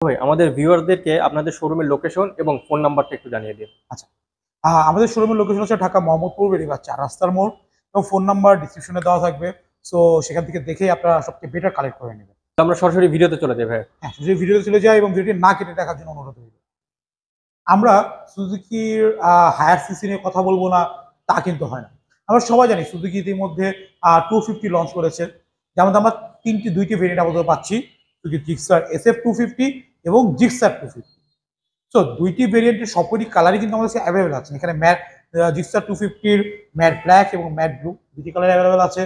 ভাই আমাদের ভিউয়ারদেরকে আপনাদের শোরুমের লোকেশন এবং ফোন নাম্বারটা একটু জানিয়ে দিন। আচ্ছা, আমাদের শোরুমের লোকেশন হচ্ছে ঢাকা মোহাম্মদপুর বেড়িবাঁধ ৪ রাস্তার মোড় এবং ফোন নাম্বার ডিসক্রিপশনে দেওয়া থাকবে। সো সেখান থেকে দেখেই আপনারা সবচেয়ে বেটার কালেক্ট করে নেবেন। তো আমরা সরাসরি ভিডিওতে চলে যাই ভাই। হ্যাঁ, যদি ভিডিওতে চলে যায় এবং ভিডিওটি না কেটে দেখার জন্য অনুরোধ রইল। আমরা সুজুকির হায়ার সিসি নিয়ে কথা বলবো না তা কিন্তু হয় না। আমরা সবাই জানি সুজুকি ইতিমধ্যে 250 লঞ্চ করেছে। যেমন আমরা দুইটি ভেরিয়েন্ট আপাতত পাচ্ছি, সুজুকি জিক্সার SF 250 এবং জিক্সার 250। সো দুইটি ভেরিয়েন্টের সবকটি কালারই কিন্তু আমাদের কাছে অ্যাভেলেবেল আছে। এখানে ম্যাট জিক্সার 250 ম্যাট ব্ল্যাক এবং ম্যাট ব্লু দুটি কালার অ্যাভেলেবেল আছে।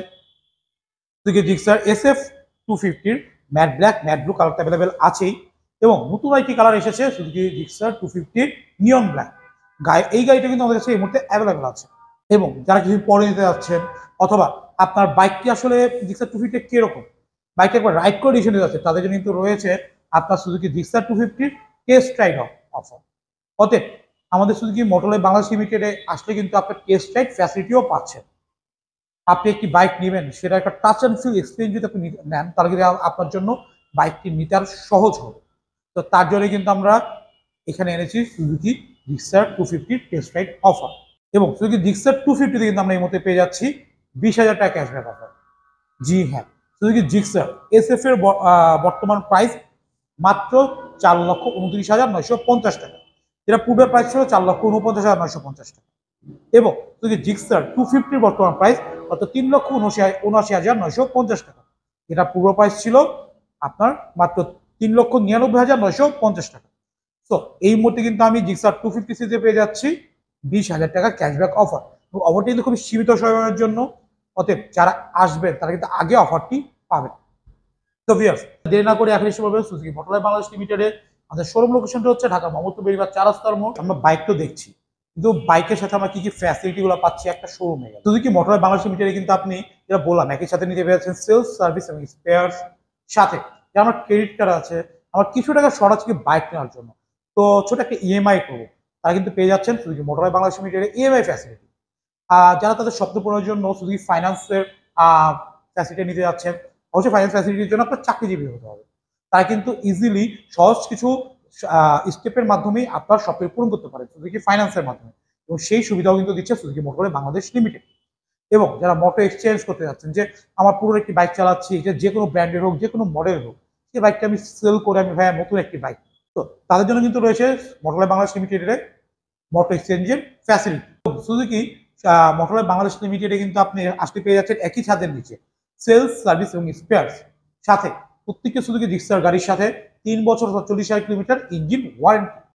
Suzuki Gixxer SF 250 matte black matte blue কালারটা অ্যাভেলেবেল আছেই এবং নতুন একটি কালার এসেছে সুজুকি জিক্সার 250 নিয়ন ব্ল্যাক। এই গাড়িটা কিন্তু আমাদের কাছে এই মুহূর্তে অ্যাভেলেবেল আছে। এবং যারা কিছু পরে নিতে যাচ্ছেন অথবা আপনার বাইকটি আসলে জিক্সার 250 কিরকম, বাইকটা একবার রাইড করে ডিসিশন নিতে যাচ্ছে, তাদের জন্য কিন্তু রয়েছে আপনার Suzuki Gixxer 250 test ride offer. অতএব আমাদের সুজুকি মোটরলাইফ বাংলাদেশ লিমিটেডে আসলে কিন্তু আপনার টেস্ট রাইড ফ্যাসিলিটিও পাচ্ছেন। আপনি একটি বাইক নেবেন, সেটা একটা টাচ অ্যান্ড ফিল এক্সপিরিয়েন্স যদি আপনি নেন, তাহলে কিন্তু আপনার জন্য বাইকটি নিতে আর সহজ হবে। তো তার জন্য কিন্তু আমরা এখানে এনেছি Suzuki Gixxer 250 test ride offer. এবং সুজুকি জিক্সার 250 কিন্তু আমরা এই মুহূর্তে পেয়ে যাচ্ছি 20,000 টাকা ক্যাশব্যাক অফার। জি হ্যাঁ, সুজুকি জিক্সার SF এর বর্তমান প্রাইস মাত্র 4,29,950 টাকা, যেটা পূর্বের প্রাইস ছিল 4,49,950 টাকা। এবং সুজুকি জিক্সার 250 বর্তমান প্রাইস কত 3,79,950 টাকা, যেটা পূর্ব প্রাইস ছিল আপনার মাত্র 3,99,950 টাকা। তো এই মুহূর্তে কিন্তু আমি জিক্সার 250 সিরিজে পেয়ে যাচ্ছি 20,000 টাকা ক্যাশব্যাক অফার। অফারটি কিন্তু খুবই সীমিত সময়ের জন্য, অতএব যারা আসবেন তারা কিন্তু আগে অফারটি পাবেন। তো ভিউয়ার্স, দেরি না করে এখন এসে বলবেন সুজুকি মোটরলাইফ বাংলাদেশ লিমিটেডে আমাদের শোরুম লোকেশনটা হচ্ছে ঢাকা মোহাম্মদপুর বেড়িবাঁধ ৪ রাস্তার মোড়। আমরা বাইক তো দেখছি, কিন্তু বাইকের সাথে আমরা কি কি ফ্যাসিলিটি গুলো পাচ্ছি একটা শোরুমে। সুজুকি মোটরলাইফ বাংলাদেশ লিমিটেডে কিন্তু আপনি যেটা বললাম একই সাথে নিতে পেরেছেন সেলস সার্ভিস এবং স্পেয়ার্স, সাথে যে আমার ক্রেডিট কার্ড আছে, আমার কিছু টাকা সরাসরি বাইক নেওয়ার জন্য তো ছোট একটা EMI করবো, তারা কিন্তু পেয়ে যাচ্ছেন সুজুকি মোটরলাইফ বাংলাদেশ লিমিটেডে EMI ফ্যাসিলিটি। যারা তাদের স্বপ্ন পূরণের জন্য সুজুকি ফাইন্যান্সের ফ্যাসিলিটি নিতে যাচ্ছেন, অবশ্যই ফাইন্যান্স ফ্যাসিলিটির জন্য আপনার চাকরিজীবী হতে হবে। তারা কিন্তু ইজিলি সহজ কিছু স্টেপের মাধ্যমেই আপনার স্বপ্ন পূরণ করতে পারে সুজুকি ফাইন্যান্সের মাধ্যমে, এবং সেই সুবিধাও কিন্তু দিচ্ছে সুজুকি মোটরলাইফ বাংলাদেশ লিমিটেড। এবং যারা মোটর এক্সচেঞ্জ করতে যাচ্ছেন, যে আমার পুরো একটি বাইক চালাচ্ছি, যে কোনো ব্র্যান্ডের হোক যে কোনো মডেল হোক, সেই বাইকটা আমি সেল করে আমি ভাইয়া নতুন একটি বাইক, তো তাদের জন্য কিন্তু রয়েছে মোটরলাইফ বাংলাদেশ লিমিটেডের মোটর এক্সচেঞ্জের ফ্যাসিলিটি। সুজুকি মোটরলাইফ বাংলাদেশ লিমিটেডে কিন্তু আপনি আসতে পেয়ে যাচ্ছেন একই ছাদের নিচে সেলস সার্ভিস এবং স্পেয়ার্স, সাথে প্রত্যেকটা সুজুকি জিক্সার গাড়ির সাথে 3 বছর 40,000 কিলোমিটার ইঞ্জিন ওয়ারেন্টি।